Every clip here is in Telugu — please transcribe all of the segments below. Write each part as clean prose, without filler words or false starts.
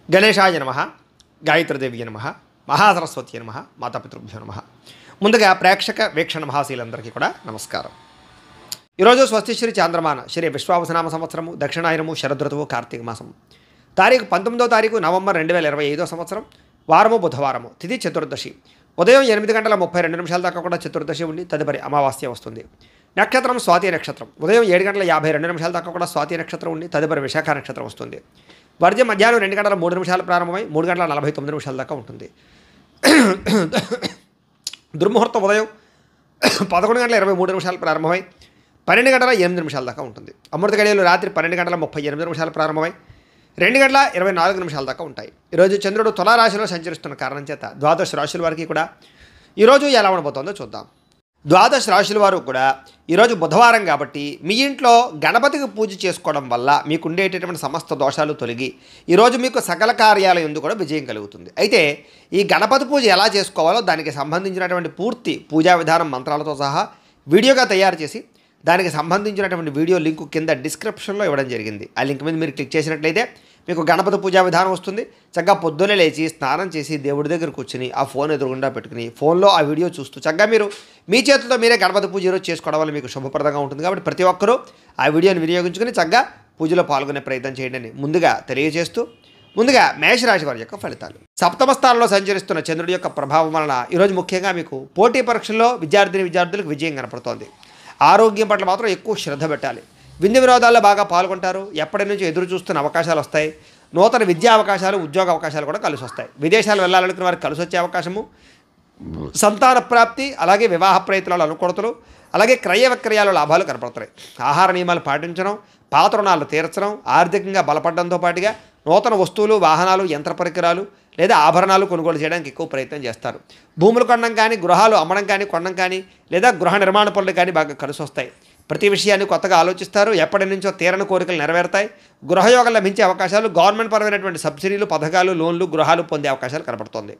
గణేశాయ నమః, గాయత్రీదేవి నమః, మహాసరస్వతి నమః, మాతాపితృభ్యో నమః. ముందుగా ప్రేక్షక వీక్షణ మహాశీలందరికీ కూడా నమస్కారం. ఈరోజు స్వస్తి శ్రీ చాంద్రమాన శ్రీ విశ్వావసనామ సంవత్సరము దక్షిణాయనము శరదృతువు కార్తీక మాసం తారీఖు 19వ తారీఖు నవంబర్ 2025 సంవత్సరం వారము బుధవారము తిథి చతుర్దశి ఉదయం 8:32 దాకా కూడా చతుర్దశి ఉండి తదుపరి అమావాస్య వస్తుంది. నక్షత్రం స్వాతి నక్షత్రం ఉదయం 7:52 దాకా కూడా స్వాతి నక్షత్రం ఉండి తదుపరి విశాఖ నక్షత్రం వస్తుంది. వర్జ్యం మధ్యాహ్నం 2:03 ప్రారంభమై 3:49 దాకా ఉంటుంది. దుర్ముహూర్తం ఉదయం 11:23 ప్రారంభమై 12:08 దాకా ఉంటుంది. అమృత గడియలు రాత్రి 12:38 ప్రారంభమై 2:24 దాకా ఉంటాయి. ఈరోజు చంద్రుడు తులారాశిలో సంచరిస్తున్న కారణం చేత ద్వాదశ రాశుల వారికి కూడా ఈరోజు ఎలా ఉండబోతుందో చూద్దాం. ద్వాదశ రాశుల వారు కూడా ఈరోజు బుధవారం కాబట్టి మీ ఇంట్లో గణపతికి పూజ చేసుకోవడం వల్ల మీకు ఉండేటటువంటి సమస్త దోషాలు తొలగి ఈరోజు మీకు సకల కార్యాల యందు కూడా విజయం కలుగుతుంది. అయితే ఈ గణపతి పూజ ఎలా చేసుకోవాలో దానికి సంబంధించినటువంటి పూర్తి పూజా విధానం మంత్రాలతో సహా వీడియోగా తయారు చేసి దానికి సంబంధించినటువంటి వీడియో లింకు కింద డిస్క్రిప్షన్లో ఇవ్వడం జరిగింది. ఆ లింక్ మీద మీరు క్లిక్ చేసినట్లయితే మీకు గణపతి పూజా విధానం వస్తుంది. చక్కగా పొద్దున్నే లేచి స్నానం చేసి దేవుడి దగ్గర కూర్చుని ఆ ఫోన్ ఎదురుగుండా పెట్టుకుని ఫోన్లో ఆ వీడియో చూస్తూ చక్కగా మీరు మీ చేతులతో మీరే గణపతి పూజ ఈరోజు చేసుకోవడం వల్ల మీకు శుభప్రదంగా ఉంటుంది. కాబట్టి ప్రతి ఒక్కరూ ఆ వీడియోని వినియోగించుకుని చక్కగా పూజలో పాల్గొనే ప్రయత్నం చేయండి అని ముందుగా తెలియజేస్తూ ముందుగా మేషరాశి వారి యొక్క ఫలితాలు. సప్తమ స్థానంలో సంచరిస్తున్న చంద్రుడి యొక్క ప్రభావం వలన ఈరోజు ముఖ్యంగా మీకు పోటీ పరీక్షల్లో విద్యార్థులకు విజయం కనపడుతోంది. ఆరోగ్యం పట్ల మాత్రం ఎక్కువ శ్రద్ధ పెట్టాలి. విందు వినోదాల్లో బాగా పాల్గొంటారు. ఎప్పటి నుంచి ఎదురు చూస్తున్న అవకాశాలు వస్తాయి. నూతన విద్యా అవకాశాలు ఉద్యోగ అవకాశాలు కూడా కలిసి వస్తాయి. విదేశాలు వెళ్ళాలనుకున్న వారికి కలిసి వచ్చే అవకాశము, సంతాన ప్రాప్తి, అలాగే వివాహ ప్రయత్నాలు అనుకూలతలు, అలాగే క్రయ విక్రయాల లాభాలు కనపడుతున్నాయి. ఆహార నియమాలు పాటించడం, పాత రుణాలు తీర్చడం, ఆర్థికంగా బలపడడంతో పాటుగా నూతన వస్తువులు, వాహనాలు, యంత్ర పరికరాలు లేదా ఆభరణాలు కొనుగోలు చేయడానికి ఎక్కువ ప్రయత్నం చేస్తారు. భూములు కొనడం కానీ, గృహాలు అమ్మడం కానీ, కొనడం కానీ లేదా గృహ నిర్మాణ పనులు కానీ బాగా కలిసి వస్తాయి. ప్రతి విషయాన్ని కొత్తగా ఆలోచిస్తారు. ఎప్పటి నుంచో తీరని కోరికలు నెరవేరుతాయి. గృహయోగం లభించే అవకాశాలు, గవర్నమెంట్ పరమైనటువంటి సబ్సిడీలు, పథకాలు, లోన్లు, గృహాలు పొందే అవకాశాలు కనపడుతోంది.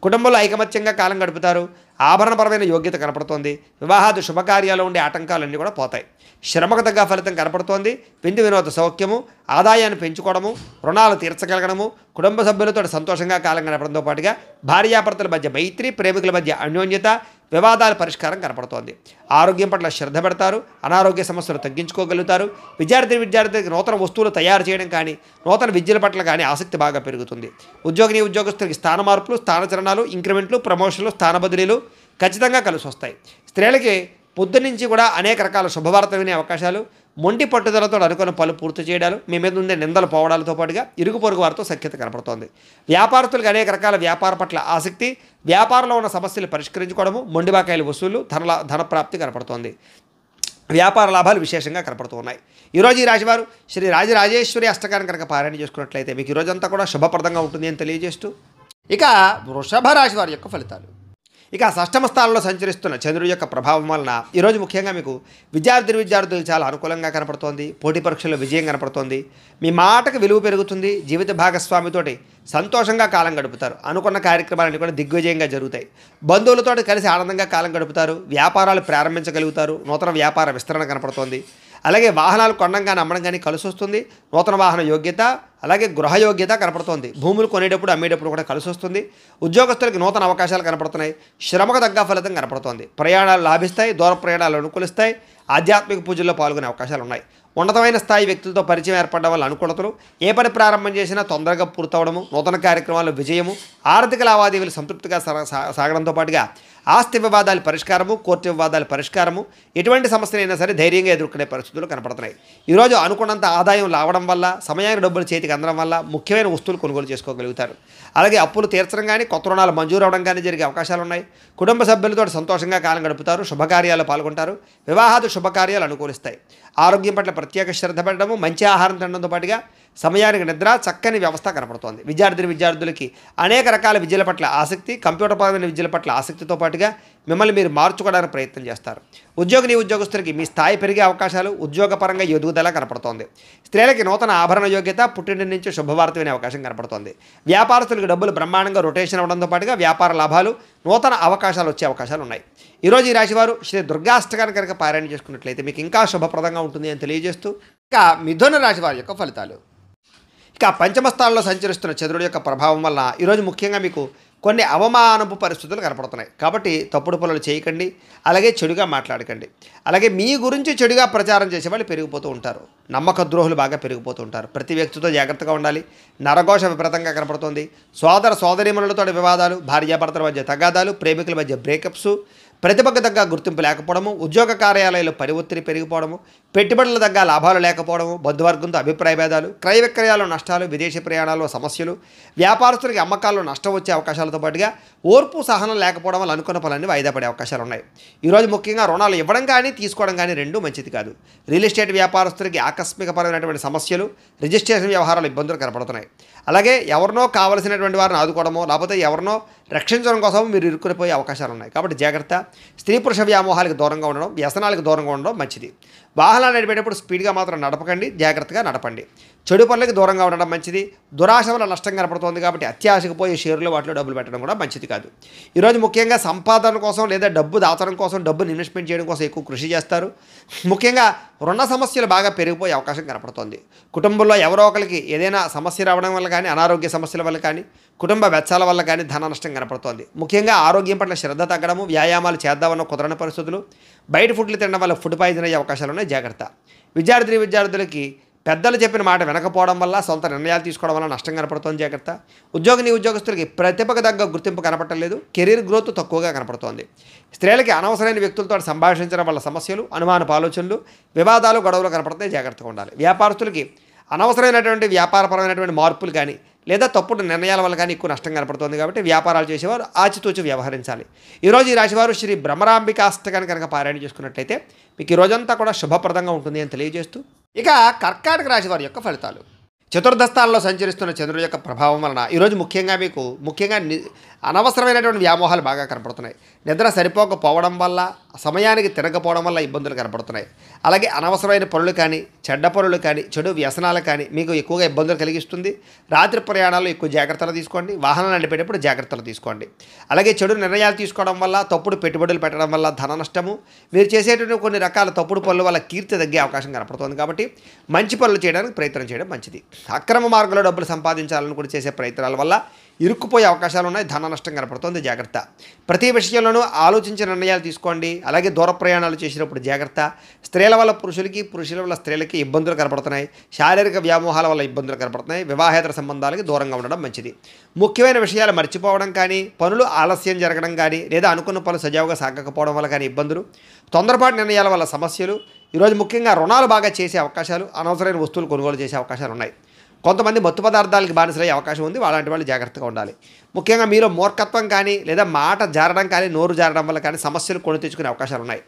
కుటుంబంలో ఐకమత్యంగా కాలం గడుపుతారు. ఆభరణపరమైన యోగ్యత కనపడుతోంది. వివాహాది శుభకార్యాలు ఉండే ఆటంకాలన్నీ కూడా పోతాయి. శ్రమకు తగ్గ ఫలితం కనపడుతోంది. విందు వినోద సౌఖ్యము, ఆదాయాన్ని పెంచుకోవడము, రుణాలు తీర్చగలగడము, కుటుంబ సభ్యులతో సంతోషంగా కాలం గడపడంతో పాటుగా భార్యాభర్తల మధ్య మైత్రి, ప్రేమికుల మధ్య అన్యోన్యత, వివాదాల పరిష్కారం కనపడుతోంది. ఆరోగ్యం పట్ల శ్రద్ధ పెడతారు. అనారోగ్య సమస్యలు తగ్గించుకోగలుగుతారు. విద్యార్థులకు నూతన వస్తువులు తయారు చేయడం కానీ, నూతన విద్యల పట్ల కానీ ఆసక్తి బాగా పెరుగుతుంది. ఉద్యోగస్తులకి స్థాన మార్పులు, స్థానచలనాలు, ఇంక్రిమెంట్లు, ప్రమోషన్లు, స్థాన బదిలీలు ఖచ్చితంగా కలిసి వస్తాయి. స్త్రీలకి పొద్దున్నుంచి కూడా అనేక రకాల శుభవార్త వినే అవకాశాలు, మొండి పట్టుదలతో అనుకున్న పనులు పూర్తి చేయడాలు, మీ మీద ఉండే నిందలు పోవడాలతో పాటుగా ఇరుగు పొరుగు వారితో సఖ్యత కనపడుతోంది. వ్యాపారస్తులకు అనేక రకాల వ్యాపార పట్ల ఆసక్తి, వ్యాపారంలో ఉన్న సమస్యలు పరిష్కరించుకోవడము, మొండి బాకాయల వసూళ్లు, ధనప్రాప్తి కనపడుతోంది. వ్యాపార లాభాలు విశేషంగా కనపడుతున్నాయి. ఈరోజు ఈ రాశివారు శ్రీ రాజరాజేశ్వరి అష్టకాన్ని కనుక పారాయణ చేసుకున్నట్లయితే మీకు ఈరోజంతా కూడా శుభప్రదంగా ఉంటుంది అని తెలియజేస్తూ ఇక వృషభ రాశి వారి యొక్క ఫలితాలు. ఇక షష్టమ స్థానంలో సంచరిస్తున్న చంద్రుడి యొక్క ప్రభావం వలన ఈరోజు ముఖ్యంగా మీకు విద్యార్థులకు చాలా అనుకూలంగా కనపడుతోంది. పోటీ పరీక్షల్లో విజయం కనపడుతోంది. మీ మాటకు విలువ పెరుగుతుంది. జీవిత భాగస్వామితోటి సంతోషంగా కాలం గడుపుతారు. అనుకున్న కార్యక్రమాలన్నీ కూడా దిగ్విజయంగా జరుగుతాయి. బంధువులతో కలిసి ఆనందంగా కాలం గడుపుతారు. వ్యాపారాలు ప్రారంభించగలుగుతారు. నూతన వ్యాపార విస్తరణ కనపడుతోంది. అలాగే వాహనాలు కొనడం కానీ అమ్మడం కానీ కలిసి వస్తుంది. నూతన వాహన యోగ్యత, అలాగే గృహ యోగ్యత కనపడుతోంది. భూములు కొనేటప్పుడు అమ్మేటప్పుడు కూడా కలిసి వస్తుంది. ఉద్యోగస్తులకు నూతన అవకాశాలు కనపడుతున్నాయి. శ్రమకు తగ్గ ఫలితం కనపడుతోంది. ప్రయాణాలు లాభిస్తాయి. దూర ప్రయాణాలు అనుకూలిస్తాయి. ఆధ్యాత్మిక పూజల్లో పాల్గొనే అవకాశాలు ఉన్నాయి. ఉన్నతమైన స్థాయి వ్యక్తులతో పరిచయం ఏర్పడడం వల్ల అనుకూలతలు, ఏ పని ప్రారంభం చేసినా తొందరగా పూర్తవడము, నూతన కార్యక్రమాల్లో విజయము, ఆర్థిక లావాదేవీలు సంతృప్తిగా సాగడంతో పాటుగా ఆస్తి వివాదాల పరిష్కారము, కోర్టు వివాదాల పరిష్కారము, ఎటువంటి సమస్యలైనా సరే ధైర్యంగా ఎదుర్కొనే పరిస్థితులు కనపడుతున్నాయి. ఈరోజు అనుకున్నంత ఆదాయం రావడం వల్ల, సమయానికి డబ్బులు చేతికి అందడం వల్ల ముఖ్యమైన వస్తువులు కొనుగోలు చేసుకోగలుగుతారు. అలాగే అప్పులు తీర్చడం కానీ, కొత్త రుణాలు మంజూరు అవడం కానీ జరిగే అవకాశాలు ఉన్నాయి. కుటుంబ సభ్యులతో సంతోషంగా కాలం గడుపుతారు. శుభకార్యాలు పాల్గొంటారు. వివాహాది శుభకార్యాలు అనుకూలిస్తాయి. ఆరోగ్యం పట్ల ప్రత్యేక శ్రద్ధ పెట్టడము, మంచి ఆహారం తినడంతో పాటుగా సమయానికి నిద్ర, చక్కని వ్యవస్థ కనపడుతోంది. విద్యార్థులకి అనేక రకాల విద్యల పట్ల ఆసక్తి, కంప్యూటర్పరమైన విద్యల పట్ల ఆసక్తితో పాటుగా మిమ్మల్ని మీరు మార్చుకోవడానికి ప్రయత్నం చేస్తారు. ఉద్యోగస్తులకి మీ స్థాయి పెరిగే అవకాశాలు, ఉద్యోగపరంగా ఎదుగుదల కనపడుతోంది. స్త్రీలకి నూతన ఆభరణ యోగ్యత, పుట్టింటి నుంచి శుభవార్త వినే అవకాశం కనపడుతోంది. వ్యాపారస్తులకు డబ్బులు బ్రహ్మాండంగా రొటేషన్ అవడంతో పాటుగా వ్యాపార లాభాలు, నూతన అవకాశాలు వచ్చే అవకాశాలు ఉన్నాయి. ఈరోజు ఈ రాశివారు శ్రీ దుర్గాష్టకాన్ని కనుక పారాయణ చేసుకున్నట్లయితే మీకు ఇంకా శుభప్రదంగా ఉంటుంది అని తెలియజేస్తూ ఇక మిథున రాశి వారి యొక్క ఫలితాలు. ఇక పంచమ స్థానంలో సంచరిస్తున్న చంద్రుడి యొక్క ప్రభావం వలన ఈరోజు ముఖ్యంగా మీకు కొన్ని అవమానపు పరిస్థితులు కనపడుతున్నాయి. కాబట్టి తప్పుడు పనులు చేయకండి, అలాగే చెడుగా మాట్లాడకండి. అలాగే మీ గురించి చెడుగా ప్రచారం చేసే వాళ్ళు పెరిగిపోతూ ఉంటారు. నమ్మక ద్రోహులు బాగా పెరిగిపోతూ ఉంటారు. ప్రతి వ్యక్తితో జాగ్రత్తగా ఉండాలి. నరఘోష విపరీతంగా కనపడుతుంది. సోదర సోదరీమణులతో వివాదాలు, భార్యాభర్తల మధ్య తగాదాలు, ప్రేమికుల మధ్య బ్రేకప్స్, ప్రతిభకు తగ్గ గుర్తింపు లేకపోవడము, ఉద్యోగ కార్యాలయాల్లో పని ఒత్తిడి పెరిగిపోవడము, పెట్టుబడుల తగ్గ లాభాలు లేకపోవడము, బంధువర్గంతో అభిప్రాయ భేదాలు, క్రయ విక్రయాల్లో నష్టాలు, విదేశీ ప్రయాణాల్లో సమస్యలు, వ్యాపారస్తులకి అమ్మకాల్లో నష్టం వచ్చే అవకాశాలతో పాటుగా ఓర్పు సహనం లేకపోవడం వల్ల అనుకున్న పనులన్నీ వాయిదా పడే అవకాశాలు ఉన్నాయి. ఈరోజు ముఖ్యంగా రుణాలు ఇవ్వడం కానీ తీసుకోవడం కానీ రెండూ మంచిది కాదు. రియల్ ఎస్టేట్ వ్యాపారస్తులకి ఆకస్మికపరమైనటువంటి సమస్యలు, రిజిస్ట్రేషన్ వ్యవహారాలు ఇబ్బందులు కనపడుతున్నాయి. అలాగే ఎవరినో కావలసినటువంటి వారిని ఆదుకోవడమో లేకపోతే ఎవరినో రక్షించడం కోసం మీరు ఇరుక్కునిపోయే అవకాశాలు ఉన్నాయి. కాబట్టి జాగ్రత్త. స్త్రీ పురుష వ్యామోహాలకు దూరంగా ఉండడం, వ్యసనాలకు దూరంగా ఉండడం మంచిది. వాహనాలు నడిపేటప్పుడు స్పీడ్గా మాత్రం నడపకండి, జాగ్రత్తగా నడపండి. చెడు పనులకు దూరంగా ఉండడం మంచిది. దురాశ వల్ల నష్టం కనపడుతుంది కాబట్టి అత్యాశకు పోయి షేర్లు వాటిలో డబ్బులు పెట్టడం కూడా మంచిది కాదు. ఈరోజు ముఖ్యంగా సంపాదన కోసం లేదా డబ్బు దాచడం కోసం, డబ్బును ఇన్వెస్ట్మెంట్ చేయడం కోసం ఎక్కువ కృషి చేస్తారు. ముఖ్యంగా రుణ సమస్యలు బాగా పెరిగిపోయే అవకాశం కనపడుతుంది. కుటుంబంలో ఎవరో ఒకరికి ఏదైనా సమస్య రావడం వల్ల కానీ, అనారోగ్య సమస్యల వల్ల కానీ, కుటుంబ వెచ్చాల వల్ల కానీ ధన నష్టం కనపడుతోంది. ముఖ్యంగా ఆరోగ్యం పట్ల శ్రద్ధ తగ్గడము, వ్యాయామాలు చేద్దామన్న కుదరని పరిస్థితులు, బయట ఫుడ్లు తినడం వల్ల ఫుడ్ పాయిజన్ అయ్యే అవకాశాలు ఉన్నాయి. జాగ్రత్త. విద్యార్థులకి పెద్దలు చెప్పిన మాట వినకపోవడం వల్ల, సొంత నిర్ణయాలు తీసుకోవడం వల్ల నష్టం కనపడుతోంది. జాగ్రత్త. ఉద్యోగస్తులకి ప్రతిభకు తగ్గ గుర్తింపు కనపడలేదు. కెరీర్ గ్రోత్ తక్కువగా కనపడుతోంది. స్త్రీలకి అనవసరమైన వ్యక్తులతో సంభాషించడం వల్ల సమస్యలు, అనుమానపు ఆలోచనలు, వివాదాలు, గొడవలు కనపడతాయి. జాగ్రత్తగా ఉండాలి. వ్యాపారస్తులకి అనవసరమైనటువంటి వ్యాపారపరమైనటువంటి మార్పులు కానీ లేదా తప్పుడు నిర్ణయాల వల్ల కానీ ఎక్కువ నష్టం కనపడుతుంది. కాబట్టి వ్యాపారాలు చేసేవారు ఆచితూచి వ్యవహరించాలి. ఈరోజు ఈ రాశివారు శ్రీ భ్రమరాంబిక అష్టకాన్ని కనుక పారాయణ చేసుకున్నట్లయితే మీకు ఈ రోజంతా కూడా శుభప్రదంగా ఉంటుంది అని తెలియజేస్తూ, ఇక కర్కాటక రాశి వారి యొక్క ఫలితాలు. చతుర్థ స్థానంలో సంచరిస్తున్న చంద్రుడి యొక్క ప్రభావం వలన ఈరోజు ముఖ్యంగా అనవసరమైనటువంటి వ్యామోహాలు బాగా కనపడుతున్నాయి. నిద్ర సరిపోకపోవడం వల్ల, సమయానికి తిరగకపోవడం వల్ల ఇబ్బందులు కనపడుతున్నాయి. అలాగే అనవసరమైన పనులు కానీ, చెడ్డ పనులు కానీ, చెడు వ్యసనాలు కానీ మీకు ఎక్కువగా ఇబ్బందులు కలిగిస్తుంది. రాత్రి ప్రయాణాల్లో ఎక్కువ జాగ్రత్తలు తీసుకోండి. వాహనాలు నడిపేటప్పుడు జాగ్రత్తలు తీసుకోండి. అలాగే చెడు నిర్ణయాలు తీసుకోవడం వల్ల, తప్పుడు పెట్టుబడులు పెట్టడం వల్ల ధన నష్టము, మీరు చేసేటువంటి కొన్ని రకాల తప్పుడు పనుల వల్ల కీర్తి తగ్గే అవకాశం కనపడుతుంది. కాబట్టి మంచి పనులు చేయడానికి ప్రయత్నం చేయడం మంచిది. అక్రమ మార్గంలో డబ్బులు సంపాదించాలని చేసే ప్రయత్నాల వల్ల ఇరుక్కుపోయే అవకాశాలు ఉన్నాయి. ధన నష్టం కనపడుతుంది. జాగ్రత్త. ప్రతి విషయంలోనూ ఆలోచించిన నిర్ణయాలు తీసుకోండి. అలాగే దూర ప్రయాణాలు చేసినప్పుడు జాగ్రత్త. స్త్రీల వల్ల పురుషుల వల్ల స్త్రీలకి ఇబ్బందులు కనపడుతున్నాయి. శారీరక వ్యామోహాల వల్ల ఇబ్బందులు కనపడుతున్నాయి. వివాహేతర సంబంధాలకి దూరంగా ఉండడం మంచిది. ముఖ్యమైన విషయాలు మర్చిపోవడం కానీ, పనులు ఆలస్యం జరగడం కానీ, లేదా అనుకున్న పనులు సజావుగా సాగకపోవడం వల్ల కానీ ఇబ్బందులు, తొందరపాటు నిర్ణయాల వల్ల సమస్యలు, ఈరోజు ముఖ్యంగా రుణాలు బాగా చేసే అవకాశాలు, అనవసరమైన వస్తువులు కొనుగోలు చేసే అవకాశాలు ఉన్నాయి. కొంతమంది మత్తు పదార్థాలకి బానిసలయ్యే అవకాశం ఉంది. అలాంటి వాళ్ళు జాగ్రత్తగా ఉండాలి. ముఖ్యంగా మీలో మూర్ఖత్వం కానీ లేదా మాట జారడం కానీ, నోరు జారడం వల్ల కానీ సమస్యలు కొని తెచ్చుకునే అవకాశాలు ఉన్నాయి.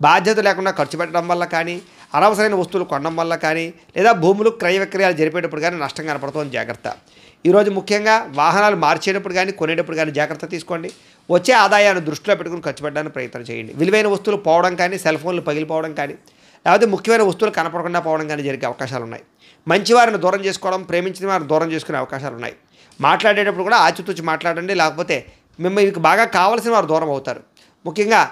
బాధ్యత లేకుండా ఖర్చు పెట్టడం వల్ల కానీ, అనవసరమైన వస్తువులు కొనడం వల్ల కానీ, లేదా భూములు క్రయ విక్రయాలు జరిపేటప్పుడు కానీ నష్టం కనపడుతుంది. జాగ్రత్త. ఈరోజు ముఖ్యంగా వాహనాలు మార్చేటప్పుడు కానీ, కొనేటప్పుడు కానీ జాగ్రత్త తీసుకోండి. వచ్చే ఆదాయాన్ని దృష్టిలో పెట్టుకుని ఖర్చు పెట్టడానికి ప్రయత్నం చేయండి. విలువైన వస్తువులు పోవడం కానీ, సెల్ ఫోన్లు పగిలిపోవడం కానీ, లేకపోతే ముఖ్యమైన వస్తువులు కనపడకుండా పోవడం కానీ జరిగే అవకాశాలు ఉన్నాయి. మంచివారిని దూరం చేసుకోవడం, ప్రేమించిన వారిని దూరం చేసుకునే అవకాశాలు ఉన్నాయి. మాట్లాడేటప్పుడు కూడా ఆచితూచి మాట్లాడండి. లేకపోతే మీకు బాగా కావాల్సిన వారు దూరం అవుతారు. ముఖ్యంగా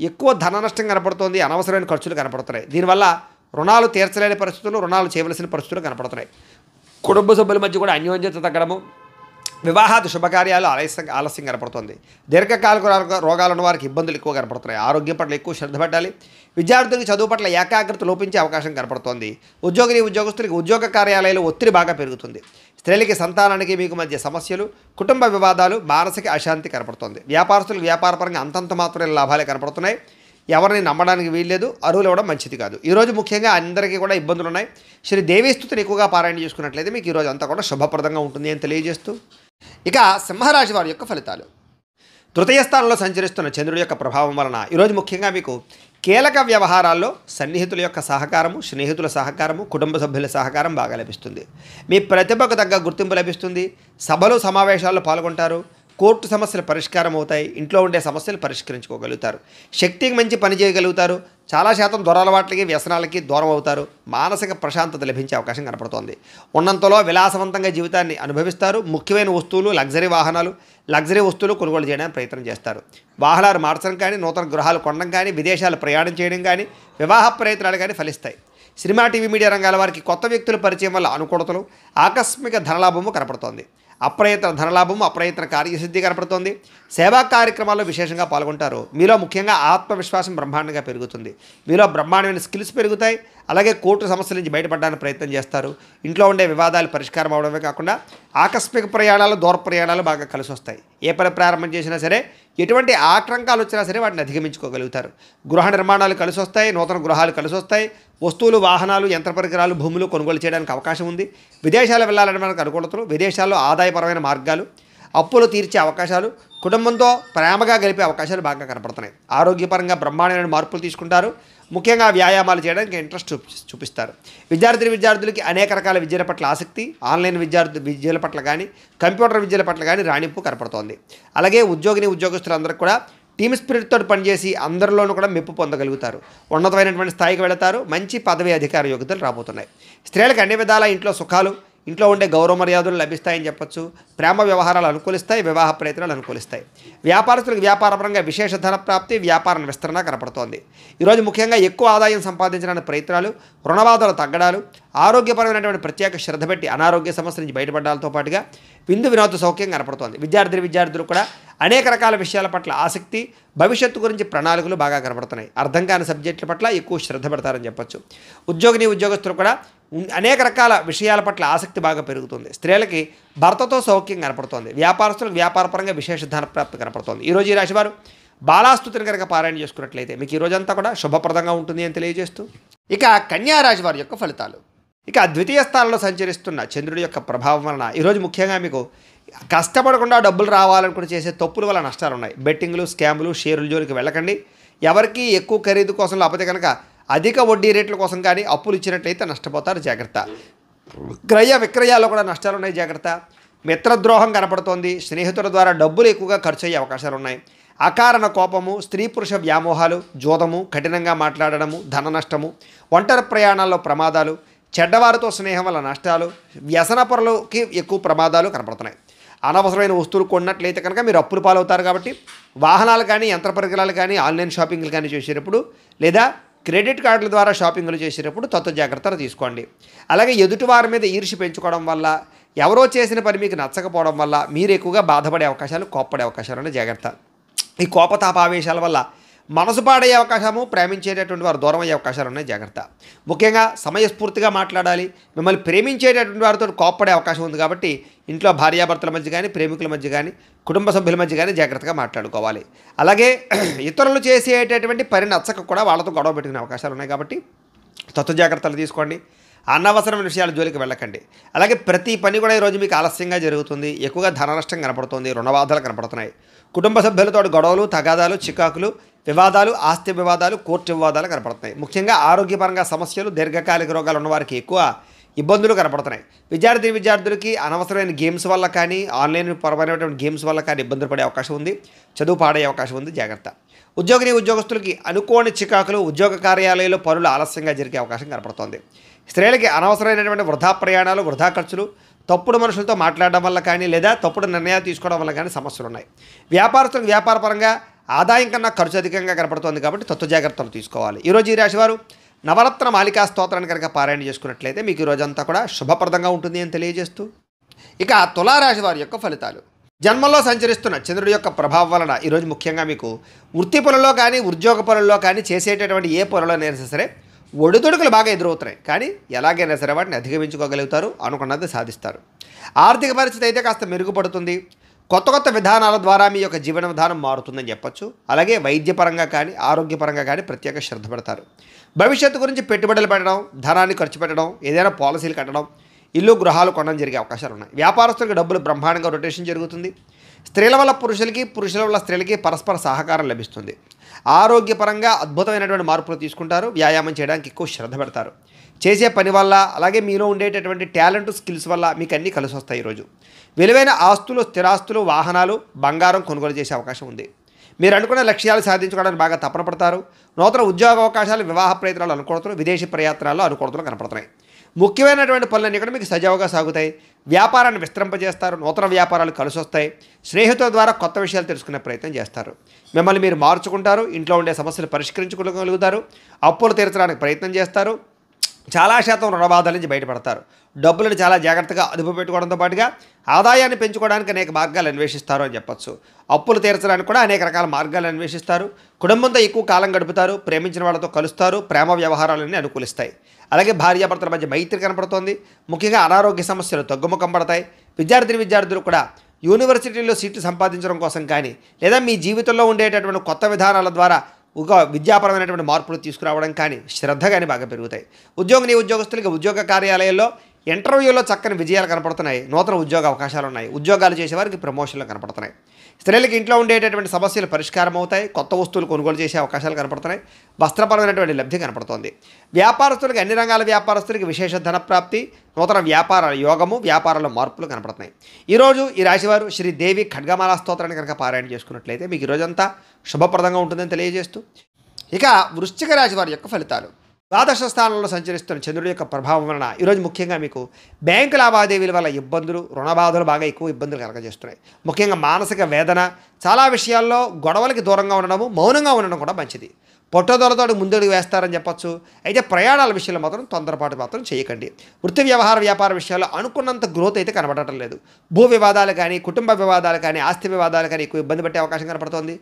ఎక్కువ ధన నష్టం కనపడుతుంది. అనవసరమైన ఖర్చులు కనపడుతున్నాయి. దీనివల్ల రుణాలు తీర్చలేని పరిస్థితులు, రుణాలు చేయవలసిన పరిస్థితులు కనపడుతున్నాయి. కుటుంబ సభ్యుల మధ్య కూడా అన్యోన్యత తగ్గడము, వివాహాది శుభకార్యాలు ఆలస్యం కనపడుతుంది. దీర్ఘకాలిక రోగాలు ఉన్న వారికి ఇబ్బందులు ఎక్కువ కనపడుతున్నాయి. ఆరోగ్యం పట్ల ఎక్కువ శ్రద్ధ పెట్టాలి. విద్యార్థులకు చదువు పట్ల ఏకాగ్రత లోపించే అవకాశం కనపడుతోంది. ఉద్యోగస్తులకి ఉద్యోగ కార్యాలయాల్లో ఒత్తిడి బాగా పెరుగుతుంది. స్త్రీలకి సంతానానికి మీకు మధ్య సమస్యలు, కుటుంబ వివాదాలు, మానసిక అశాంతి కనపడుతుంది. వ్యాపారస్తులకు వ్యాపారపరంగా అంతంత మాత్రమే లాభాలే కనపడుతున్నాయి. ఎవరిని నమ్మడానికి వీల్లేదు. అరువులు ఇవ్వడం మంచిది కాదు. ఈరోజు ముఖ్యంగా అందరికీ కూడా ఇబ్బందులు ఉన్నాయి. శ్రీ దేవీస్తుతిని ఎక్కువగా పారాయణ చేసుకున్నట్లయితే మీకు ఈరోజు అంతా కూడా శుభప్రదంగా ఉంటుంది అని తెలియజేస్తూ, ఇక సింహరాశి వారి యొక్క ఫలితాలు. తృతీయ స్థానంలో సంచరిస్తున్న చంద్రుడి యొక్క ప్రభావం వలన ఈరోజు ముఖ్యంగా మీకు కీలక వ్యవహారాల్లో సన్నిహితుల యొక్క సహకారము, స్నేహితుల సహకారము, కుటుంబ సభ్యుల సహకారం బాగా లభిస్తుంది. మీ ప్రతిభకు తగ్గ గుర్తింపు లభిస్తుంది. సభలు సమావేశాల్లో పాల్గొంటారు. కోర్టు సమస్యలు పరిష్కారం అవుతాయి. ఇంట్లో ఉండే సమస్యలు పరిష్కరించుకోగలుగుతారు. శక్తికి మంచి పని చేయగలుగుతారు. చాలా శాతం దురలవాట్లకి, వ్యసనాలకి దూరం అవుతారు. మానసిక ప్రశాంతత లభించే అవకాశం కనపడుతోంది. ఉన్నంతలో విలాసవంతంగా జీవితాన్ని అనుభవిస్తారు. ముఖ్యమైన వస్తువులు, లగ్జరీ వస్తువులు కొనుగోలు చేయడానికి ప్రయత్నం చేస్తారు. వాహనాలు మార్చడం కానీ, నూతన గృహాలు కొనడం కానీ, విదేశాలు ప్రయాణం చేయడం కానీ, వివాహ ప్రయత్నాలు కానీ ఫలిస్తాయి. సినిమా టీవీ మీడియా రంగాల వారికి కొత్త వ్యక్తుల పరిచయం వల్ల అనుకూలతలు, ఆకస్మిక ధనలాభము కనపడుతోంది. అప్రయత్న ధనలాభము, అప్రయత్న కార్యసిద్ధి కనపడుతోంది. సేవా కార్యక్రమాల్లో విశేషంగా పాల్గొంటారు. మీలో ముఖ్యంగా ఆత్మవిశ్వాసం బ్రహ్మాండంగా పెరుగుతుంది. మీలో బ్రహ్మాండమైన స్కిల్స్ పెరుగుతాయి. అలాగే కోర్టు సమస్యల నుంచి బయటపడడానికి ప్రయత్నం చేస్తారు. ఇంట్లో ఉండే వివాదాలు పరిష్కారం అవడమే కాకుండా ఆకస్మిక ప్రయాణాలు, దూర ప్రయాణాలు బాగా కలిసి వస్తాయి. ఏ పని ప్రారంభం చేసినా సరే, ఎటువంటి ఆటంకాలు వచ్చినా సరే వాటిని అధిగమించుకోగలుగుతారు. గృహ నిర్మాణాలు కలిసి వస్తాయి. నూతన గృహాలు కలిసి వస్తాయి. వస్తువులు, వాహనాలు, యంత్ర పరికరాలు, భూములు కొనుగోలు చేయడానికి అవకాశం ఉంది. విదేశాలు వెళ్ళాలని మనకు అనుకూలతలు, విదేశాల్లో ఆదాయపరమైన మార్గాలు, అప్పులు తీర్చే అవకాశాలు, కుటుంబంతో ప్రేమగా గడిపే అవకాశాలు బాగా కనపడుతున్నాయి. ఆరోగ్యపరంగా బ్రహ్మాండమైన మార్పులు తీసుకుంటారు. ముఖ్యంగా వ్యాయామాలు చేయడానికి ఇంట్రెస్ట్ చూపిస్తారు. విద్యార్థులకి అనేక రకాల విద్యల పట్ల ఆసక్తి, ఆన్లైన్ విద్యల పట్ల కానీ, కంప్యూటర్ విద్యల పట్ల కానీ రాణింపు కనపడుతోంది. అలాగే ఉద్యోగస్తులందరూ కూడా టీమ్ స్పిరిట్తో పనిచేసి అందరిలోనూ కూడా మెప్పు పొందగలుగుతారు. ఉన్నతమైనటువంటి స్థాయికి వెళతారు. మంచి పదవి, అధికార యోగ్యతలు రాబోతున్నాయి. స్త్రీలకు అన్ని విధాల ఇంట్లో సుఖాలు, ఇంట్లో ఉండే గౌరవ మర్యాదలు లభిస్తాయని చెప్పొచ్చు. ప్రేమ వ్యవహారాలు అనుకూలిస్తాయి. వివాహ ప్రయత్నాలు అనుకూలిస్తాయి. వ్యాపారస్తులకు వ్యాపారపరంగా విశేష ధన ప్రాప్తి, వ్యాపార విస్తరణ కనపడుతోంది. ఈరోజు ముఖ్యంగా ఎక్కువ ఆదాయం సంపాదించడానికి ప్రయత్నాలు, రుణబాధలు తగ్గడాలు, ఆరోగ్యపరమైనటువంటి ప్రత్యేక శ్రద్ధ పెట్టి అనారోగ్య సమస్యల నుంచి బయటపడడాలతో పాటుగా విందు వినోద సౌఖ్యం కనపడుతోంది. విద్యార్థులు కూడా అనేక రకాల విషయాల పట్ల ఆసక్తి, భవిష్యత్తు గురించి ప్రణాళికలు బాగా కనపడుతున్నాయి. అర్థం కాని సబ్జెక్టుల పట్ల ఎక్కువ శ్రద్ధ పెడతారని చెప్పొచ్చు. ఉద్యోగస్తులు కూడా అనేక రకాల విషయాల పట్ల ఆసక్తి బాగా పెరుగుతుంది. స్త్రీలకి భర్తతో సౌఖ్యం కనపడుతోంది. వ్యాపారస్తులకు వ్యాపారపరంగా విశేష ధన ప్రాప్తి కనపడుతోంది. ఈరోజు ఈ రాశివారు బాలాస్తుతిని కనుక పారాయణ చేసుకున్నట్లయితే మీకు ఈ రోజంతా కూడా శుభప్రదంగా ఉంటుంది అని తెలియజేస్తూ, ఇక కన్యా రాశి వారి యొక్క ఫలితాలు. ఇక ద్వితీయ స్థానంలో సంచరిస్తున్న చంద్రుడి యొక్క ప్రభావం వలన ఈరోజు ముఖ్యంగా మీకు కష్టపడకుండా డబ్బులు రావాలనుకుని చేసే తప్పుల వల్ల నష్టాలు ఉన్నాయి. బెట్టింగ్లు, స్కాములు, షేర్ల జోలికి వెళ్ళకండి. ఎవరికి ఎక్కువ ఖరీదు కోసం లేకపోతే కనుక అధిక వడ్డీ రేట్ల కోసం కానీ అప్పులు ఇచ్చినట్లయితే నష్టపోతారు, జాగ్రత్త. క్రయ విక్రయాల్లో కూడా నష్టాలు ఉన్నాయి, జాగ్రత్త. మిత్రద్రోహం కనపడుతోంది. స్నేహితుల ద్వారా డబ్బులు ఎక్కువగా ఖర్చు అయ్యే అవకాశాలు ఉన్నాయి. అకారణ కోపము, స్త్రీ పురుష వ్యామోహాలు, జోదము, కఠినంగా మాట్లాడడము, ధన నష్టము, ఒంటరి ప్రయాణాల్లో ప్రమాదాలు, చెడ్డవారితో స్నేహం వల్ల నష్టాలు, వ్యసన పొరలకి ఎక్కువ ప్రమాదాలు కనపడుతున్నాయి. అనవసరమైన వస్తువులు కొన్నట్లయితే కనుక మీరు అప్పులు పాలవుతారు. కాబట్టి వాహనాలు కానీ, యంత్ర పరికరాలు కానీ, ఆన్లైన్ షాపింగ్లు కానీ చేసేటప్పుడు లేదా క్రెడిట్ కార్డుల ద్వారా షాపింగ్లు చేసేటప్పుడు జాగ్రత్తలు తీసుకోండి. అలాగే ఎదుటి వారి మీద ఈర్ష్య పెంచుకోవడం వల్ల, ఎవరో చేసిన పని మీకు నచ్చకపోవడం వల్ల మీరు ఎక్కువగా బాధపడే అవకాశాలు, కోప్పడే అవకాశాలు జాగ్రత్త. ఈ కోపతాపావేశాల వల్ల మనసు పాడయ్యే అవకాశము, ప్రేమించేటటువంటి వారు దూరం అయ్యే అవకాశాలు ఉన్నాయి, జాగ్రత్త. ముఖ్యంగా సమయస్ఫూర్తిగా మాట్లాడాలి. మిమ్మల్ని ప్రేమించేటటువంటి వారితో కోప్పడే అవకాశం ఉంది. కాబట్టి ఇంట్లో భార్యాభర్తల మధ్య కానీ, ప్రేమికుల మధ్య కానీ, కుటుంబ సభ్యుల మధ్య కానీ జాగ్రత్తగా మాట్లాడుకోవాలి. అలాగే ఇతరులు చేసేటటువంటి పని నచ్చక కూడా వాళ్ళతో గొడవ పెట్టుకునే అవకాశాలు ఉన్నాయి. కాబట్టి జాగ్రత్తలు తీసుకోండి. అనవసరమైన విషయాల జోలికి వెళ్ళకండి. అలాగే ప్రతి పని కూడా ఈరోజు మీకు ఆలస్యంగా జరుగుతుంది. ఎక్కువగా ధన నష్టం కనపడుతుంది. రుణబాధలు కనపడుతున్నాయి. కుటుంబ సభ్యులతో గొడవలు, తగాదాలు, చికాకులు, వివాదాలు, ఆస్తి వివాదాలు, కోర్టు వివాదాలు కనపడుతున్నాయి. ముఖ్యంగా ఆరోగ్యపరంగా సమస్యలు, దీర్ఘకాలిక రోగాలు ఉన్నవారికి ఎక్కువ ఇబ్బందులు కనపడుతున్నాయి. విద్యార్థులకి అనవసరమైన గేమ్స్ వల్ల కానీ, ఆన్లైన్ పరమైనటువంటి గేమ్స్ వల్ల కానీ ఇబ్బందులు పడే అవకాశం ఉంది. చదువు పాడే అవకాశం ఉంది, జాగ్రత్త. ఉద్యోగస్తులకి అనుకోని చికాకులు, ఉద్యోగ కార్యాలయాల్లో పనులు ఆలస్యంగా జరిగే అవకాశం కనపడుతోంది. స్త్రీలకి అనవసరమైనటువంటి వృధా ప్రయాణాలు, వృధా ఖర్చులు, తప్పుడు మనుషులతో మాట్లాడడం వల్ల కానీ లేదా తప్పుడు నిర్ణయాలు తీసుకోవడం వల్ల కానీ సమస్యలు ఉన్నాయి. వ్యాపారస్తులకు వ్యాపారపరంగా ఆదాయం కన్నా ఖర్చు అధికంగా కనపడుతోంది. కాబట్టి జాగ్రత్తలు తీసుకోవాలి. ఈరోజు ఈ రాశివారు నవరత్న మాలికా స్తోత్రాన్ని కనుక పారాయణ చేసుకున్నట్లయితే మీకు ఈ రోజంతా కూడా శుభప్రదంగా ఉంటుంది అని తెలియజేస్తూ, ఇక తులారాశి వారి యొక్క ఫలితాలు. జన్మల్లో సంచరిస్తున్న చంద్రుడి యొక్క ప్రభావం వలన ఈరోజు ముఖ్యంగా మీకు వృత్తి పనుల్లో కానీ, ఉద్యోగ పనుల్లో కానీ, చేసేటటువంటి ఏ పనులైనా సరే ఒడిదుడుకులు బాగా ఎదురవుతున్నాయి. కానీ ఎలాగైనా సరే వాటిని అధిగమించుకోగలుగుతారు, అనుకున్నది సాధిస్తారు. ఆర్థిక పరిస్థితి అయితే కాస్త మెరుగుపడుతుంది. కొత్త విధానాల ద్వారా మీ యొక్క జీవన విధానం మారుతుందని చెప్పొచ్చు. అలాగే వైద్యపరంగా కానీ, ఆరోగ్యపరంగా కానీ ప్రత్యేక శ్రద్ధ పెడతారు. భవిష్యత్తు గురించి పెట్టుబడులు పెట్టడం, ధనాన్ని ఖర్చు పెట్టడం, ఏదైనా పాలసీలు కట్టడం, ఇల్లు గృహాలు కొనడం జరిగే అవకాశాలు ఉన్నాయి. వ్యాపారస్తులకు డబ్బులు బ్రహ్మాండంగా రొటేషన్ జరుగుతుంది. స్త్రీల వల్ల పురుషులకి, పురుషుల వల్ల స్త్రీలకి పరస్పర సహకారం లభిస్తుంది. ఆరోగ్యపరంగా అద్భుతమైనటువంటి మార్పులు తీసుకుంటారు. వ్యాయామం చేయడానికి ఎక్కువ శ్రద్ధ పెడతారు. చేసే పని వల్ల, అలాగే మీలో ఉండేటటువంటి టాలెంట్, స్కిల్స్ వల్ల మీకు అన్నీ కలిసి వస్తాయి. ఈరోజు విలువైన ఆస్తులు, స్థిరాస్తులు, వాహనాలు, బంగారం కొనుగోలు చేసే అవకాశం ఉంది. మీరు అనుకున్న లక్ష్యాలు సాధించుకోవడానికి బాగా తపన పడతారు. నూతన ఉద్యోగ అవకాశాలు, వివాహ ప్రయత్నాలు అనుకూలతలు, విదేశీ ప్రయాత్నాల్లో అనుకూలతలు కనపడుతున్నాయి. ముఖ్యమైనటువంటి పనులన్నీ కూడా మీకు సజావుగా సాగుతాయి. వ్యాపారాన్ని విస్తరింపజేస్తారు. నూతన వ్యాపారాలు కలిసి వస్తాయి. స్నేహితుల ద్వారా కొత్త విషయాలు తెలుసుకునే ప్రయత్నం చేస్తారు. మిమ్మల్ని మీరు మార్చుకుంటారు. ఇంట్లో ఉండే సమస్యలు పరిష్కరించుకోగలుగుతారు. అప్పులు తీర్చడానికి ప్రయత్నం చేస్తారు. చాలా శాతం రుణబాధల నుంచి బయటపడతారు. డబ్బులను చాలా జాగ్రత్తగా అదుపు పెట్టుకోవడంతో పాటుగా ఆదాయాన్ని పెంచుకోవడానికి అనేక మార్గాలు అన్వేషిస్తారు అని చెప్పొచ్చు. అప్పులు తీర్చడానికి కూడా అనేక రకాల మార్గాలు అన్వేషిస్తారు. కుటుంబంతో ఎక్కువ కాలం గడుపుతారు. ప్రేమించిన వాళ్ళతో కలుస్తారు. ప్రేమ వ్యవహారాలన్నీ అనుకూలిస్తాయి. అలాగే భార్యాభర్తల మధ్య మైత్రి కనపడుతోంది. ముఖ్యంగా అనారోగ్య సమస్యలు తగ్గుముఖం పడతాయి. విద్యార్థులు కూడా యూనివర్సిటీలో సీట్లు సంపాదించడం కోసం కానీ లేదా మీ జీవితంలో ఉండేటటువంటి కొత్త విధానాల ద్వారా ఒక విద్యాపరమైనటువంటి మార్పులు తీసుకురావడం కానీ శ్రద్ధ కానీ బాగా పెరుగుతాయి. ఉద్యోగస్తులకి ఉద్యోగ కార్యాలయాల్లో ఇంటర్వ్యూలో చక్కని విజయాలు కనపడుతున్నాయి. నూతన ఉద్యోగ అవకాశాలు ఉన్నాయి. ఉద్యోగాలు చేసేవారికి ప్రమోషన్లు కనపడుతున్నాయి. స్త్రీలకు ఇంట్లో ఉండేటటువంటి సమస్యలు పరిష్కారం అవుతాయి. కొత్త వస్తువులు కొనుగోలు చేసే అవకాశాలు కనపడుతున్నాయి. వస్త్రపరమైనటువంటి లబ్ధి కనపడుతోంది. వ్యాపారస్తులకి అన్ని రంగాల వ్యాపారస్తులకి విశేష ధనప్రాప్తి, నూతన వ్యాపార యోగము, వ్యాపారాల మార్పులు కనపడుతున్నాయి. ఈరోజు ఈ రాశివారు శ్రీదేవి ఖడ్గమాల స్తోత్రాన్ని కనుక పారాయణ చేసుకున్నట్లయితే మీకు ఈరోజంతా శుభప్రదంగా ఉంటుందని తెలియజేస్తూ ఇక వృశ్చిక రాశి వారి యొక్క ఫలితాలు. ద్వాదశ స్థానంలో సంచరిస్తున్న చంద్రుడి యొక్క ప్రభావం వలన ఈరోజు ముఖ్యంగా మీకు బ్యాంకు లావాదేవీల వల్ల ఇబ్బందులు, రుణబాధలు బాగా ఎక్కువ ఇబ్బందులు కలగజేస్తున్నాయి. ముఖ్యంగా మానసిక వేదన, చాలా విషయాల్లో గొడవలకి దూరంగా ఉండడము, మౌనంగా ఉండడం కూడా మంచిది. పొట్టదొరతో ముందుకు వేస్తారని చెప్పొచ్చు. అయితే ప్రయాణాల విషయంలో మాత్రం తొందరపాటు మాత్రం చేయకండి. వృత్తి వ్యాపార విషయాల్లో అనుకున్నంత గ్రోత్ అయితే కనబడటం లేదు. భూ వివాదాలు కానీ, కుటుంబ వివాదాలు కానీ, ఆస్తి వివాదాలు కానీ ఎక్కువ ఇబ్బంది పట్టే అవకాశం కనపడుతోంది.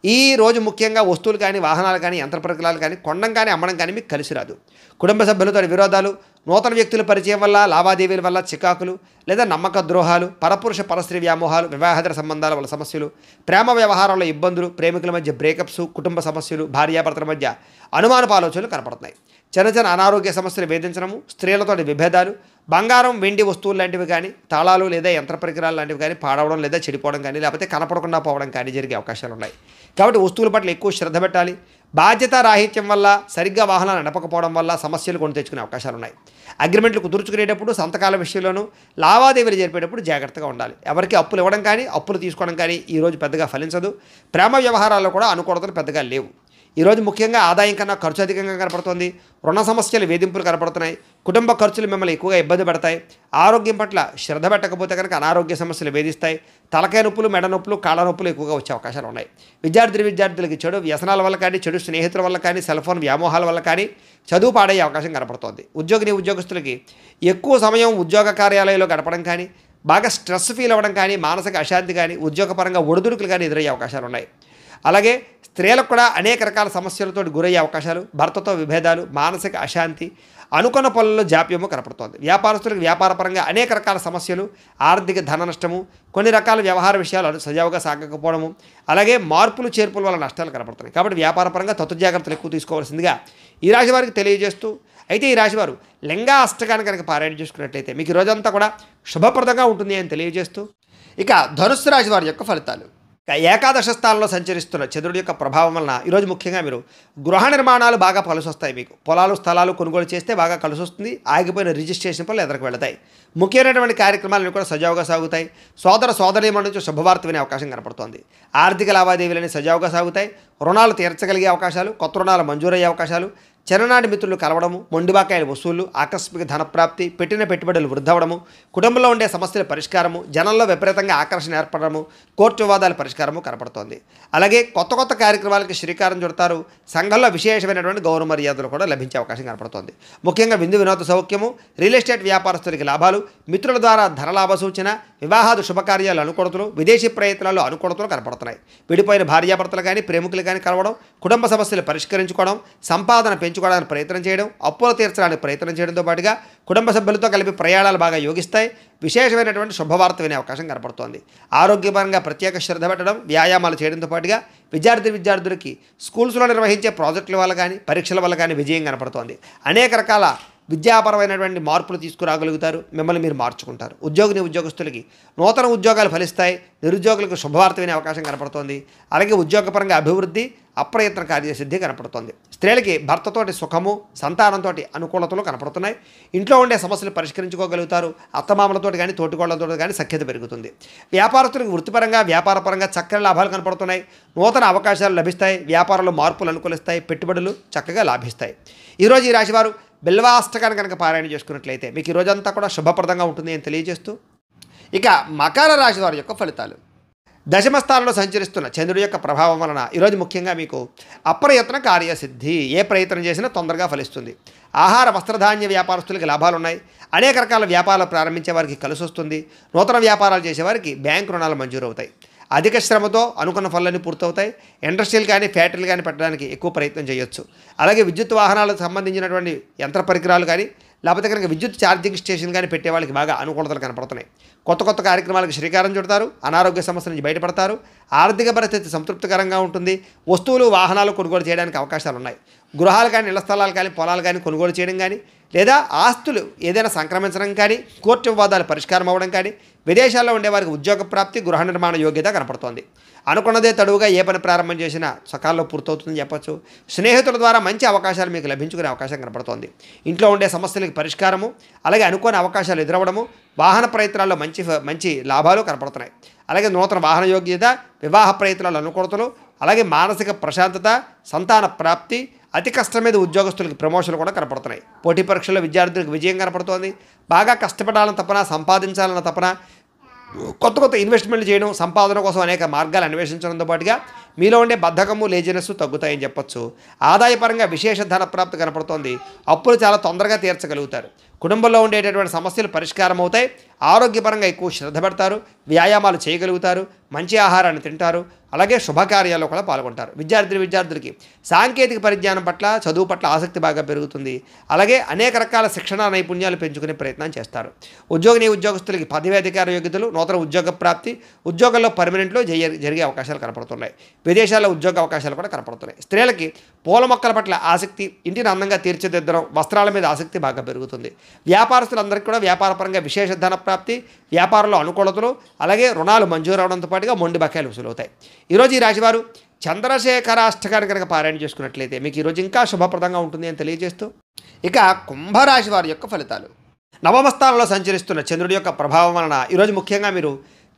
ఈ రోజు ముఖ్యంగా వస్తువులు కానీ, వాహనాలు కానీ, యంత్ర పరికరాలు కానీ కొనడం కానీ, అమ్మడం కానీ మీకు కలిసి రాదు. కుటుంబ సభ్యులతో విరోధాలు, నూతన వ్యక్తుల పరిచయం వల్ల, లావాదేవీల వల్ల చికాకులు లేదా నమ్మక ద్రోహాలు, పరపురుష పరస్త్రీ వ్యామోహాలు, వివాహేతర సంబంధాల వల్ల సమస్యలు, ప్రేమ వ్యవహారాల్లో ఇబ్బందులు, ప్రేమికుల మధ్య బ్రేకప్స్, కుటుంబ సమస్యలు, భార్యాభర్తల మధ్య అనుమానపు ఆలోచనలు కనపడుతున్నాయి. చిన్న అనారోగ్య సమస్యలు వేధించడము, స్త్రీలతోటి విభేదాలు, బంగారం వెండి వస్తువులు లాంటివి కానీ, తాళాలు లేదా యంత్ర పరికరాలు లాంటివి కానీ పాడవడం లేదా చెడిపోవడం కానీ, లేకపోతే కనపడకుండా పోవడం కానీ జరిగే అవకాశాలు ఉన్నాయి. కాబట్టి వస్తువుల పట్ల ఎక్కువ శ్రద్ధ పెట్టాలి. బాధ్యత రాహిత్యం వల్ల, సరిగ్గా వాహనాలు నడపకపోవడం వల్ల సమస్యలు కొని తెచ్చుకునే అవకాశాలు ఉన్నాయి. అగ్రిమెంట్లు కుదుర్చుకునేటప్పుడు, సంతకాల విషయంలోనూ, లావాదేవీలు జరిపేటప్పుడు జాగ్రత్తగా ఉండాలి. ఎవరికి అప్పులు ఇవ్వడం కానీ, అప్పులు తీసుకోవడం కానీ ఈరోజు పెద్దగా ఫలించదు. ప్రేమ వ్యవహారాల్లో కూడా అనుకూలతలు పెద్దగా లేవు. ఈరోజు ముఖ్యంగా ఆదాయం కన్నా ఖర్చు అధికంగా కనపడుతుంది. రుణ సమస్యలు, వేధింపులు కనపడుతున్నాయి. కుటుంబ ఖర్చులు మిమ్మల్ని ఎక్కువగా ఇబ్బంది పడతాయి. ఆరోగ్యం పట్ల శ్రద్ధ పెట్టకపోతే కనుక అనారోగ్య సమస్యలు వేధిస్తాయి. తలకాయ నొప్పులు, మెడ నొప్పులు, కాళ్ళ నొప్పులు ఎక్కువగా వచ్చే అవకాశాలు ఉన్నాయి. విద్యార్థులకి చెడు వ్యసనాల వల్ల కానీ, చెడు స్నేహితుల వల్ల కానీ, సెల్ ఫోన్ వ్యామోహాల వల్ల కానీ చదువు పాడయ్యే అవకాశం కనపడుతోంది. ఉద్యోగస్తులకి ఎక్కువ సమయం ఉద్యోగ కార్యాలయంలో గడపడం కానీ, బాగా స్ట్రెస్ ఫీల్ అవ్వడం కానీ, మానసిక అశాంతి కానీ, ఉద్యోగపరంగా ఒడిదుడుకులు కానీ ఎదురయ్యే అవకాశాలు ఉన్నాయి. అలాగే స్త్రీలకు కూడా అనేక రకాల సమస్యలతో గురయ్యే అవకాశాలు, భర్తతో విభేదాలు, మానసిక అశాంతి, అనుకున్న పనుల్లో జాప్యము కనపడుతోంది. వ్యాపారస్తులకు వ్యాపారపరంగా అనేక రకాల సమస్యలు, ఆర్థిక ధన నష్టము, కొన్ని రకాల వ్యవహార విషయాలు సజావుగా సాగకపోవడము, అలాగే మార్పులు చేర్పుల వల్ల నష్టాలు కనపడుతున్నాయి. కాబట్టి వ్యాపారపరంగా జాగ్రత్తలు ఎక్కువ తీసుకోవాల్సిందిగా ఈ రాశి వారికి తెలియజేస్తూ, అయితే ఈ రాశివారు లింగా అష్టకాన్ని కనుక పారాయణ చేసుకున్నట్లయితే మీకు ఈ రోజంతా కూడా శుభప్రదంగా ఉంటుంది అని తెలియజేస్తూ ఇక ధనుస్సు రాశి వారి యొక్క ఫలితాలు. ఏకాదశ స్థానంలో సంచరిస్తున్న చంద్రుడి యొక్క ప్రభావం వలన ఈరోజు ముఖ్యంగా మీరు గృహ నిర్మాణాలు బాగా కలిసి వస్తాయి. మీకు పొలాలు, స్థలాలు కొనుగోలు చేస్తే బాగా కలిసి వస్తుంది. ఆగిపోయిన రిజిస్ట్రేషన్ పనులు ఎదురుకు వెళతాయి. ముఖ్యమైనటువంటి కార్యక్రమాలను కూడా సజావుగా సాగుతాయి. సోదరీమణుల నుంచి శుభవార్త వినే అవకాశం కనపడుతోంది. ఆర్థిక లావాదేవీలని సజావుగా సాగుతాయి. రుణాలు తీర్చగలిగే అవకాశాలు, కొత్త రుణాలు మంజూరయ్యే అవకాశాలు, చిన్ననాటి మిత్రులు కలవడము, మొండిబాకాయల వసూళ్లు, ఆకస్మిక ధనప్రాప్తి, పెట్టిన పెట్టుబడులు వృద్ధవడము, కుటుంబంలో ఉండే సమస్యల పరిష్కారము, జనంలో విపరీతంగా ఆకర్షణ ఏర్పడము, కోర్టు వివాదాల పరిష్కారము కనపడుతోంది. అలాగే కొత్త కార్యక్రమాలకి శ్రీకారం చుడతారు. సంఘంలో విశేషమైనటువంటి గౌరవ మర్యాదలు కూడా లభించే అవకాశం కనపడుతోంది. ముఖ్యంగా వినోద సౌఖ్యము, రియల్ ఎస్టేట్ వ్యాపారస్తులకి లాభాలు, మిత్రుల ద్వారా ధనలాభ సూచన, వివాహాది శుభకార్యాలు అనుకూలతలు, విదేశీ ప్రయత్నాలు అనుకూలతలు కనపడుతున్నాయి. విడిపోయిన భార్యాభర్తలు కానీ, ప్రేమికులు కానీ కలవడం, కుటుంబ సమస్యలు పరిష్కరించుకోవడం, సంపాదన పెంచుకోవడానికి ప్రయత్నం చేయడం, అప్పులు తీర్చడానికి ప్రయత్నం చేయడంతో పాటుగా కుటుంబ సభ్యులతో కలిపి ప్రయాణాలు బాగా యోగిస్తాయి. విశేషమైనటువంటి శుభవార్త వినే అవకాశం కనపడుతోంది. ఆరోగ్యపరంగా ప్రత్యేక శ్రద్ధ పెట్టడం, వ్యాయామాలు చేయడంతో పాటుగా విద్యార్థులకి స్కూల్స్లో నిర్వహించే ప్రాజెక్టుల వల్ల కానీ, పరీక్షల వల్ల కానీ విజయం కనపడుతోంది. అనేక రకాల విద్యాపరమైనటువంటి మార్పులు తీసుకురాగలుగుతారు. మిమ్మల్ని మీరు మార్చుకుంటారు. ఉద్యోగస్తులకి నూతన ఉద్యోగాలు ఫలిస్తాయి. నిరుద్యోగులకు శుభవార్త వినే అవకాశం కనపడుతోంది. అలాగే ఉద్యోగపరంగా అభివృద్ధి, అప్రయత్న కార్యసిద్ధి కనపడుతోంది. స్త్రీలకి భర్తతోటి సుఖము, సంతానంతో అనుకూలతలు కనపడుతున్నాయి. ఇంట్లో ఉండే సమస్యలు పరిష్కరించుకోగలుగుతారు. అత్తమామలతో కానీ, తోటికోళ్లతో కానీ సఖ్యత పెరుగుతుంది. వ్యాపారస్తులకు వృత్తిపరంగా, వ్యాపారపరంగా చక్కని లాభాలు కనపడుతున్నాయి. నూతన అవకాశాలు లభిస్తాయి. వ్యాపారంలో మార్పులు అనుకూలిస్తాయి. పెట్టుబడులు చక్కగా లాభిస్తాయి. ఈరోజు ఈ రాశివారు బిల్వాష్టకాన్ని కనుక పారాయణ చేసుకున్నట్లయితే మీకు ఈ రోజంతా కూడా శుభప్రదంగా ఉంటుంది అని తెలియజేస్తూ ఇక మకర రాశి వారి యొక్క ఫలితాలు. దశమ స్థానంలో సంచరిస్తున్న చంద్రుడి యొక్క ప్రభావం వలన ఈరోజు ముఖ్యంగా మీకు అప్రయత్న కార్యసిద్ధి. ఏ ప్రయత్నం చేసినా తొందరగా ఫలిస్తుంది. ఆహార వస్త్రధాన్య వ్యాపారస్తులకి లాభాలు ఉన్నాయి. అనేక రకాల వ్యాపారాలు ప్రారంభించే వారికి కలిసి వస్తుంది. నూతన వ్యాపారాలు చేసేవారికి బ్యాంకు రుణాలు మంజూరు అవుతాయి. అధిక శ్రమతో అనుకున్న పనులన్నీ పూర్తవుతాయి. ఇండస్ట్రీలు కానీ ఫ్యాక్టరీలు కానీ పెట్టడానికి ఎక్కువ ప్రయత్నం చేయొచ్చు. అలాగే విద్యుత్ వాహనాలకు సంబంధించినటువంటి యంత్ర పరికరాలు కానీ లేకపోతే కనుక విద్యుత్ ఛార్జింగ్ స్టేషన్ కానీ పెట్టే వాళ్ళకి బాగా అనుకూలతలు కనపడుతున్నాయి. కొత్త కొత్త కార్యక్రమాలకు శ్రీకారం చుడతారు. అనారోగ్య సమస్యల నుంచి బయటపడతారు. ఆర్థిక పరిస్థితి సంతృప్తికరంగా ఉంటుంది. వస్తువులు వాహనాలు కొనుగోలు చేయడానికి అవకాశాలు ఉన్నాయి. గృహాలు కానీ ఇళ్ల స్థలాలు కానీ పొలాలు కానీ కొనుగోలు చేయడం కానీ లేదా ఆస్తులు ఏదైనా సంక్రమించడం కానీ కోర్టు వివాదాలు పరిష్కారం అవ్వడం కానీ విదేశాల్లో ఉండేవారికి ఉద్యోగ ప్రాప్తి గృహ నిర్మాణ యోగ్యత కనపడుతోంది. అనుకున్నదే తడువుగా ఏ పని ప్రారంభం చేసినా సకాలంలో పూర్తవుతుందని చెప్పొచ్చు. స్నేహితుల ద్వారా మంచి అవకాశాలు మీకు లభించుకునే అవకాశం కనపడుతోంది. ఇంట్లో ఉండే సమస్యలకు పరిష్కారము అలాగే అనుకోని అవకాశాలు ఎదురవ్వడము వాహన ప్రయత్నాల్లో మంచి లాభాలు కనపడుతున్నాయి. అలాగే నూతన వాహన యోగ్యత వివాహ ప్రయత్నాలు అనుకూలతలు అలాగే మానసిక ప్రశాంతత సంతాన ప్రాప్తి అతి కష్టం మీద ఉద్యోగస్తులకు ప్రమోషన్లు కూడా కనపడుతున్నాయి. పోటీ పరీక్షల్లో విద్యార్థులకు విజయం కనపడుతోంది. బాగా కష్టపడాలన్న తపన సంపాదించాలన్న తపన కొత్త కొత్త ఇన్వెస్ట్మెంట్లు చేయడం సంపాదన కోసం అనేక మార్గాలు అన్వేషించడంతో పాటుగా మీలో ఉండే బద్ధకము లేజినెస్ తగ్గుతాయని చెప్పొచ్చు. ఆదాయపరంగా విశేష ధన ప్రాప్తి కనపడుతోంది. అప్పులు చాలా తొందరగా తీర్చగలుగుతారు. కుటుంబంలో ఉండేటటువంటి సమస్యలు పరిష్కారం అవుతాయి. ఆరోగ్యపరంగా ఎక్కువ శ్రద్ధ పెడతారు. వ్యాయామాలు చేయగలుగుతారు. మంచి ఆహారాన్ని తింటారు. అలాగే శుభకార్యాల్లో కూడా పాల్గొంటారు. విద్యార్థులకి సాంకేతిక పరిజ్ఞానం పట్ల చదువు పట్ల ఆసక్తి బాగా పెరుగుతుంది. అలాగే అనేక రకాల శిక్షణ నైపుణ్యాలు పెంచుకునే ప్రయత్నం చేస్తారు. ఉద్యోగస్తులకి పదవి అధికార యోగ్యతలు నూతన ఉద్యోగ ప్రాప్తి ఉద్యోగంలో పర్మనెంట్లో జరిగే అవకాశాలు కనపడుతున్నాయి. విదేశాల్లో ఉద్యోగ అవకాశాలు కూడా కనపడుతున్నాయి. స్త్రీలకి పూల మొక్కల పట్ల ఆసక్తి ఇంటిని అందంగా తీర్చిదిద్దడం వస్త్రాల మీద ఆసక్తి బాగా పెరుగుతుంది. వ్యాపారస్తులందరికీ కూడా వ్యాపారపరంగా విశేష ధన ప్రాప్తి వ్యాపారంలో అనుకూలతలు అలాగే రుణాలు మంజూరు అవడంతో పాటుగా మొండి బకాయిలు వసూలవుతాయి. ఈరోజు ఈ రాశివారు చంద్రశేఖరాష్టకాన్ని కనుక పారాయణ చేసుకున్నట్లయితే మీకు ఈరోజు ఇంకా శుభప్రదంగా ఉంటుంది అని తెలియజేస్తూ ఇక కుంభరాశి వారి యొక్క ఫలితాలు. నవమ స్థానంలో సంచరిస్తున్న చంద్రుడి యొక్క ప్రభావం వలన ఈరోజు ముఖ్యంగా మీరు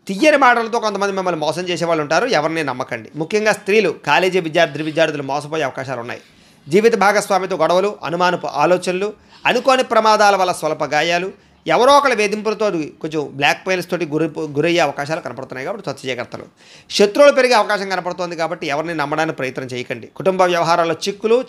తియ్యని మాటలతో కొంతమంది మిమ్మల్ని మోసం చేసే వాళ్ళు ఉంటారు. ఎవరిని నమ్మకండి. ముఖ్యంగా స్త్రీలు కాలేజీ విద్యార్థులు మోసపోయే అవకాశాలు ఉన్నాయి. జీవిత భాగస్వామితో గొడవలు అనుమానపు ఆలోచనలు అనుకోని ప్రమాదాల వల్ల స్వల్ప గాయాలు ఎవరో ఒకళ్ళ వేధింపులతో కొంచెం బ్లాక్ మెయిల్స్ తోటి గురయ్యే అవకాశాలు కనపడుతున్నాయి. కాబట్టి స్వచ్ఛ జాగ్రత్తలు. శత్రువులు పెరిగే అవకాశం కనపడుతోంది. కాబట్టి ఎవరిని నమ్మడానికి ప్రయత్నం చేయకండి. కుటుంబ వ్యవహారాల్లో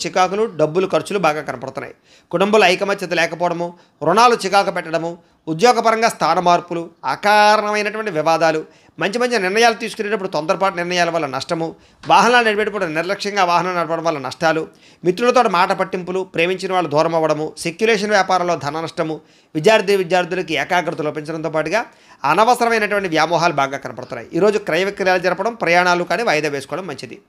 చికాకులు డబ్బులు ఖర్చులు బాగా కనపడుతున్నాయి. కుటుంబంలో ఐకమత్యత లేకపోవడము రుణాలు చికాకు పెట్టడము ఉద్యోగపరంగా స్థాన మార్పులు అకారణమైనటువంటి వివాదాలు మంచి నిర్ణయాలు తీసుకునేటప్పుడు తొందరపాటు నిర్ణయాల వల్ల నష్టము వాహనాలు నడిపేటప్పుడు నిర్లక్ష్యంగా వాహనం నడపడం వల్ల నష్టాలు మిత్రులతో మాట పట్టింపులు ప్రేమించిన వాళ్ళు దూరం అవ్వడము సెక్యులేషన్ వ్యాపారంలో ధన నష్టము విద్యార్థులకి ఏకాగ్రత లోపించడంతో పాటుగా అనవసరమైనటువంటి వ్యామోహాలు బాగా కనపడుతున్నాయి. ఈరోజు క్రయ విక్రయాలు జరపడం ప్రయాణాలు కానీ వాయిదా వేసుకోవడం మంచిది.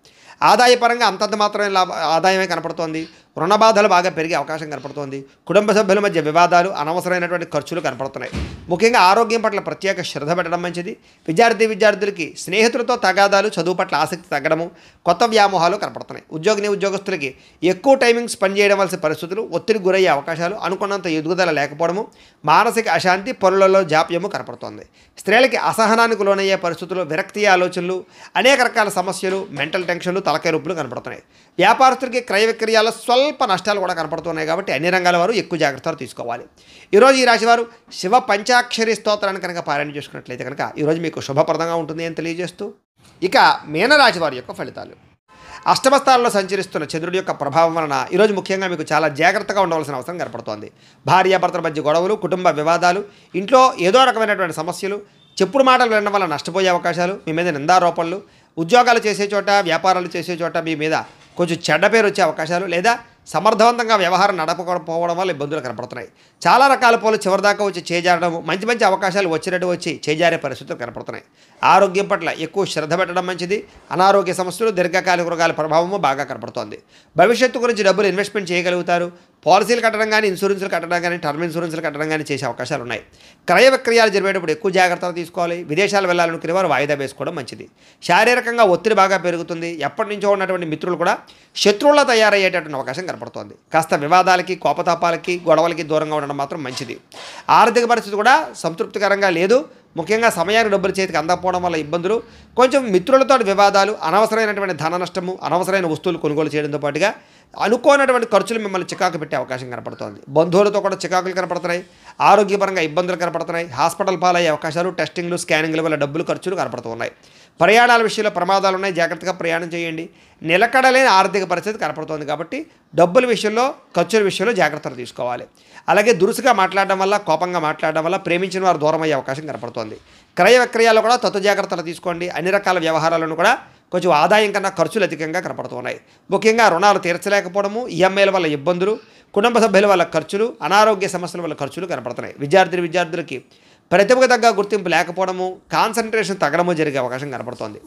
ఆదాయపరంగా అంతంత మాత్రమే ఆదాయమే కనపడుతోంది. రుణ బాధలు బాగా పెరిగే అవకాశం కనపడుతోంది. కుటుంబ సభ్యుల మధ్య వివాదాలు అనవసరమైనటువంటి ఖర్చులు కనపడుతున్నాయి. ముఖ్యంగా ఆరోగ్యం పట్ల ప్రత్యేక శ్రద్ధ పెట్టడం మంచిది. విద్యార్థులకి స్నేహితులతో తగాదాలు చదువు పట్ల ఆసక్తి తగ్గడము కొత్త వ్యామోహాలు కనపడుతున్నాయి. ఉద్యోగస్తులకి ఎక్కువ టైమింగ్స్ పనిచేయడం వలసిన పరిస్థితులు ఒత్తిడి గురయ్యే అవకాశాలు అనుకున్నంత ఎదుగుదల లేకపోవడము మానసిక అశాంతి పనులలో జాప్యము కనపడుతోంది. స్త్రీలకి అసహనానికి లోనయ్యే పరిస్థితులు విరక్తి ఆలోచనలు అనేక రకాల సమస్యలు మెంటల్ టెన్షన్లు తలకాయ రూపులు కనపడుతున్నాయి. వ్యాపారస్తులకి క్రయ విక్రయాల్లో స్వల్ప నష్టాలు కూడా కనపడుతున్నాయి. కాబట్టి అన్ని రంగాల వారు ఎక్కువ జాగ్రత్తలు తీసుకోవాలి. ఈరోజు ఈ రాశివారు శివ పంచాక్షరి స్తోత్రాన్ని కనుక పారాయణ చేసుకున్నట్లయితే కనుక ఈరోజు మీకు శుభప్రదంగా ఉంటుంది అని తెలియజేస్తూ ఇక మీనరాశి వారి యొక్క ఫలితాలు. అష్టమ స్థానంలో సంచరిస్తున్న చంద్రుడి యొక్క ప్రభావం వలన ఈరోజు ముఖ్యంగా మీకు చాలా జాగ్రత్తగా ఉండవలసిన అవసరం కనపడుతోంది. భార్యాభర్తల మధ్య గొడవలు కుటుంబ వివాదాలు ఇంట్లో ఏదో రకమైనటువంటి సమస్యలు చెప్పుడు మాటలు వినడం వల్ల నష్టపోయే అవకాశాలు మీ మీద నిందారోపణలు ఉద్యోగాలు చేసే చోట వ్యాపారాలు చేసే చోట మీ మీద కొంచెం చెడ్డ పేరు వచ్చే అవకాశాలు లేదా సమర్థవంతంగా వ్యవహారం నడపకపోవడం వల్ల ఇబ్బందులు కనపడుతున్నాయి. చాలా రకాల పోలు చివరిదాకా వచ్చి చేజారడం మంచి అవకాశాలు వచ్చినట్టు వచ్చి చేజారే పరిస్థితులు కనపడుతున్నాయి. ఆరోగ్యం పట్ల ఎక్కువ శ్రద్ధ పెట్టడం మంచిది. అనారోగ్య సమస్యలు దీర్ఘకాలిక రోగాల ప్రభావము బాగా కనపడుతోంది. భవిష్యత్తు గురించి డబ్బులు ఇన్వెస్ట్మెంట్ చేయగలుగుతారు. పాలసీలు కట్టడం కానీ ఇన్సూరెన్స్లు కట్టడం కానీ టర్మ్ ఇన్సూరెన్స్లు కట్టడం కానీ చేసే అవకాశాలు ఉన్నాయి. క్రయ విక్రయాలు జరిపేటప్పుడు ఎక్కువ జాగ్రత్తలు తీసుకోవాలి. విదేశాలు వెళ్ళాలనుకునే వారు వాయిదా వేసుకోవడం మంచిది. శారీరకంగా ఒత్తిడి బాగా పెరుగుతుంది. ఎప్పటి నుంచో ఉన్నటువంటి మిత్రులు కూడా శత్రువులా తయారయ్యేటటువంటి అవకాశం కనపడుతోంది. కాస్త వివాదాలకి కోపతాపాలకి గొడవలకి దూరంగా ఉండడం మాత్రం మంచిది. ఆర్థిక పరిస్థితి కూడా సంతృప్తికరంగా లేదు. ముఖ్యంగా సమయానికి డబ్బులు చేతికి అందకపోవడం వల్ల ఇబ్బందులు కొంచెం మిత్రులతో వివాదాలు అనవసరమైనటువంటి ధన నష్టము అనవసరమైన వస్తువులు కొనుగోలు చేయడంతో పాటుగా అనుకోనటువంటి ఖర్చులు మిమ్మల్ని చికాకు పెట్టే అవకాశం కనపడుతోంది. బంధువులతో కూడా చికాకులు కనపడుతున్నాయి. ఆరోగ్యపరంగా ఇబ్బందులు కనపడుతున్నాయి. హాస్పిటల్ పాలయ్యే అవకాశాలు టెస్టింగ్లు స్కానింగ్ల వల్ల డబ్బులు ఖర్చులు కనపడుతూ ఉన్నాయి. ప్రయాణాల విషయంలో ప్రమాదాలు ఉన్నాయి, జాగ్రత్తగా ప్రయాణం చేయండి. నిలకడలేని ఆర్థిక పరిస్థితి కనపడుతోంది కాబట్టి డబ్బుల విషయంలో, ఖర్చుల విషయంలో జాగ్రత్తలు తీసుకోవాలి. అలాగే దురుసుగా మాట్లాడడం వల్ల, కోపంగా మాట్లాడడం వల్ల ప్రేమించిన వారు దూరం అయ్యే అవకాశం కనపడుతోంది. క్రయ విక్రయాల్లో కూడా తత్వ జాగ్రత్తలు తీసుకోండి. అన్ని రకాల వ్యవహారాలను కూడా కొంచెం ఆదాయం కన్నా ఖర్చులు అధికంగా కనపడుతున్నాయి. ముఖ్యంగా రుణాలు తీర్చలేకపోవడము, ఈఎంఐల వల్ల ఇబ్బందులు, కుటుంబ సభ్యుల వల్ల ఖర్చులు, అనారోగ్య సమస్యల వల్ల ఖర్చులు కనపడుతున్నాయి. విద్యార్థులకి ప్రతిభకు తగ్గ గుర్తింపు లేకపోవడము, కాన్సన్ట్రేషన్ తగ్గడము జరిగే అవకాశం కనపడుతోంది.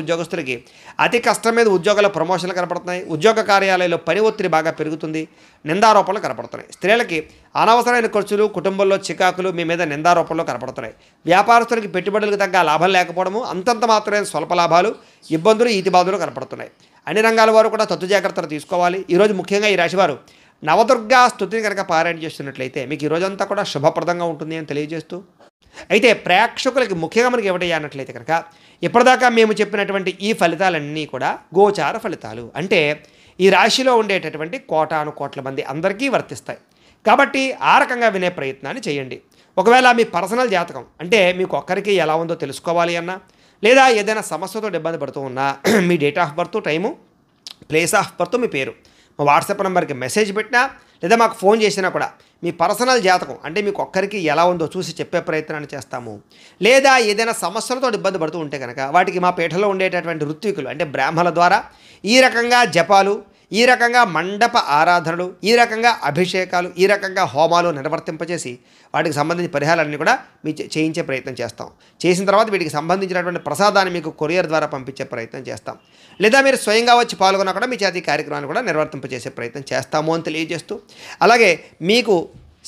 ఉద్యోగస్తులకి అతి కష్టం మీద ఉద్యోగాల ప్రమోషన్లు కనపడుతున్నాయి. ఉద్యోగ కార్యాలయంలో పని ఒత్తిడి బాగా పెరుగుతుంది. నిందారోపణలు కనపడుతున్నాయి. స్త్రీలకి అనవసరమైన ఖర్చులు, కుటుంబంలో చికాకులు మీ మీద నిందారోపణలు కనపడుతున్నాయి. వ్యాపారస్తులకి పెట్టుబడులకు తగ్గ లాభం లేకపోవడము, అంతంత మాత్రమే స్వల్ప లాభాలు, ఇబ్బందులు, ఈతిబాదులు కనపడుతున్నాయి. అన్ని రంగాల వారు కూడా తత్వ జాగ్రత్తలు తీసుకోవాలి. ఈరోజు ముఖ్యంగా ఈ రాశివారు నవదుర్గా స్తుతిని కనుక పారాయణ చేస్తున్నట్లయితే మీకు ఈ రోజంతా కూడా శుభప్రదంగా ఉంటుంది అని తెలియజేస్తూ, అయితే ప్రేక్షకులకి ముఖ్యంగా మనకి ఏమిటి అన్నట్లయితే కనుక ఇప్పటిదాకా మేము చెప్పినటువంటి ఈ ఫలితాలన్నీ కూడా గోచార ఫలితాలు, అంటే ఈ రాశిలో ఉండేటటువంటి కోటాను కోట్ల మంది అందరికీ వర్తిస్తాయి. కాబట్టి ఆ రకంగా వినే ప్రయత్నాన్ని చేయండి. ఒకవేళ మీ పర్సనల్ జాతకం అంటే మీకు ఒక్కరికి ఎలా ఉందో తెలుసుకోవాలి అన్నా, లేదా ఏదైనా సమస్యతో ఇబ్బంది పడుతూ ఉన్నా మీ date of birth, time, place of birth, మీ పేరు మా వాట్సాప్ నెంబర్కి మెసేజ్ పెట్టినా లేదా మాకు ఫోన్ చేసినా కూడా మీ పర్సనల్ జాతకం అంటే మీకు ఒక్కరికి ఎలా ఉందో చూసి చెప్పే ప్రయత్నాన్ని చేస్తాము. లేదా ఏదైనా సమస్యలతో ఇబ్బంది పడుతూ ఉంటే కనుక వాటికి మా పీఠలో ఉండేటటువంటి ఋత్వికులు అంటే బ్రాహ్మణుల ద్వారా ఈ రకంగా జపాలు, ఈ రకంగా మండప ఆరాధనలు, ఈ రకంగా అభిషేకాలు, ఈ రకంగా హోమాలు నిర్వర్తింపజేసి వాటికి సంబంధించిన పరిహారాలన్నీ కూడా మీ చేయించే ప్రయత్నం చేస్తాం. చేసిన తర్వాత వీటికి సంబంధించినటువంటి ప్రసాదాన్ని మీకు కొరియర్ ద్వారా పంపించే ప్రయత్నం చేస్తాం. లేదా మీరు స్వయంగా వచ్చి పాల్గొన్నా కూడా మీ చేతి కార్యక్రమాన్ని కూడా నిర్వర్తింపజేసే ప్రయత్నం చేస్తాము అని తెలియజేస్తూ, అలాగే మీకు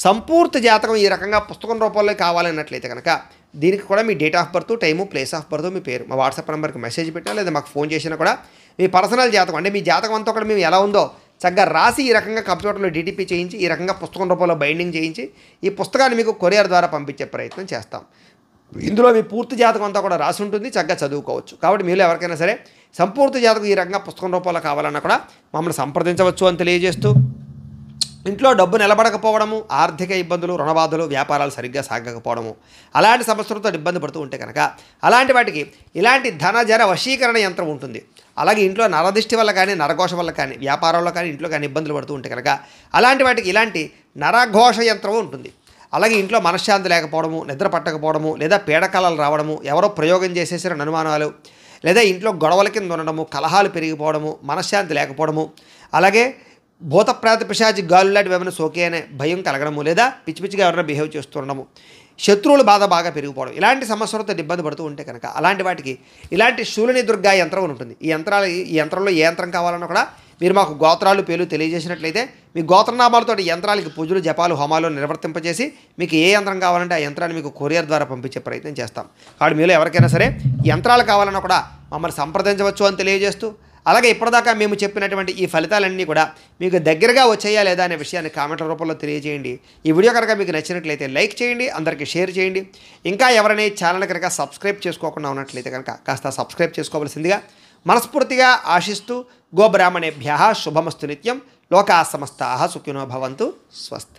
సంపూర్తి జాతకం ఈ రకంగా పుస్తకం రూపంలో కావాలన్నట్లయితే కనుక దీనికి కూడా మీ date of birth, time, place of birth, మీ పేరు మా వాట్సాప్ నెంబర్కి మెసేజ్ పెట్టినా లేదా మాకు ఫోన్ చేసినా కూడా మీ పర్సనల్ జాతకం అంటే మీ జాతకం అంతా కూడా మేము ఎలా ఉందో చక్కగా రాసి ఈ రకంగా కంప్యూటర్లో డీటీపీ చేయించి ఈ రకంగా పుస్తకం రూపంలో బైండింగ్ చేయించి ఈ పుస్తకాన్ని మీకు కొరియర్ ద్వారా పంపించే ప్రయత్నం చేస్తాం. ఇందులో మీ పూర్తి జాతకం అంతా కూడా రాసి ఉంటుంది, చక్కగా చదువుకోవచ్చు. కాబట్టి మీరు ఎవరికైనా సరే సంపూర్తి జాతకం ఈ రకంగా పుస్తకం రూపంలో కావాలన్నా కూడా మమ్మల్ని సంప్రదించవచ్చు అని తెలియజేస్తూ, ఇంట్లో డబ్బు నిలబడకపోవడము, ఆర్థిక ఇబ్బందులు, రుణబాధలు, వ్యాపారాలు సరిగ్గా సాగకపోవడము, అలాంటి సమస్యలతో ఇబ్బంది పడుతూ ఉంటే కనుక అలాంటి వాటికి ఇలాంటి ధనజర వశీకరణ యంత్రం ఉంటుంది. అలాగే ఇంట్లో నరదిష్టి వల్ల కానీ, నరఘోష వల్ల కానీ, వ్యాపారంలో కానీ, ఇంట్లో కానీ ఇబ్బందులు పడుతూ ఉంటే కనుక అలాంటి వాటికి ఇలాంటి నరఘోష యంత్రం ఉంటుంది. అలాగే ఇంట్లో మనశ్శాంతి లేకపోవడము, నిద్ర పట్టకపోవడము, లేదా పీడకలలు రావడము, ఎవరో ప్రయోగం చేసేసిన అనుమానాలు, లేదా ఇంట్లో గొడవల కింద ఉండడము, కలహాలు పెరిగిపోవడము, మనశ్శాంతి లేకపోవడము, అలాగే భూత ప్రేత పిశాచి గాలు లాంటివి ఏమైనా సోకే అనే భయం కలగడము, లేదా పిచ్చి పిచ్చిగా ఎవరైనా బిహేవ్ చేస్తుండడము, శత్రువుల బాధ బాగా పెరిగిపోవడం, ఇలాంటి సమస్యలతో ఇబ్బంది పడుతూ ఉంటే కనుక అలాంటి వాటికి ఇలాంటి శూలిని దుర్గా యంత్రం ఉంటుంది. ఈ యంత్రంలో ఏ యంత్రం కావాలన్నా కూడా మీరు మాకు గోత్రాలు, పేర్లు తెలియజేసినట్లయితే మీ గోత్రనామాలతో యంత్రాలకి పూజలు, జపాలు, హోమాలు నిర్వర్తింపజేసి మీకు ఏ యంత్రం కావాలంటే ఆ యంత్రాన్ని మీకు కొరియర్ ద్వారా పంపించే ప్రయత్నం చేస్తాం. కాబట్టి మీలో ఎవరికైనా సరే యంత్రాలు కావాలన్నా కూడా మమ్మల్ని సంప్రదించవచ్చు అని తెలియజేస్తూ, అలాగే ఇప్పటిదాకా మేము చెప్పినటువంటి ఈ ఫలితాలన్నీ కూడా మీకు దగ్గరగా వచ్చాయా లేదా అనే విషయాన్ని కామెంట్ల రూపంలో తెలియజేయండి. ఈ వీడియో కనుక మీకు నచ్చినట్లయితే లైక్ చేయండి, అందరికీ షేర్ చేయండి. ఇంకా ఎవరైనా ఈ ఛానల్ కనుక సబ్స్క్రైబ్ చేసుకోకుండా ఉన్నట్లయితే కనుక కాస్త సబ్స్క్రైబ్ చేసుకోవాల్సిందిగా మనస్ఫూర్తిగా ఆశిస్తూ, గోబ్రాహ్మణేభ్యః శుభమస్తు నిత్యం, లోకాః సమస్తాః సుఖినో భవంతు, స్వస్తి.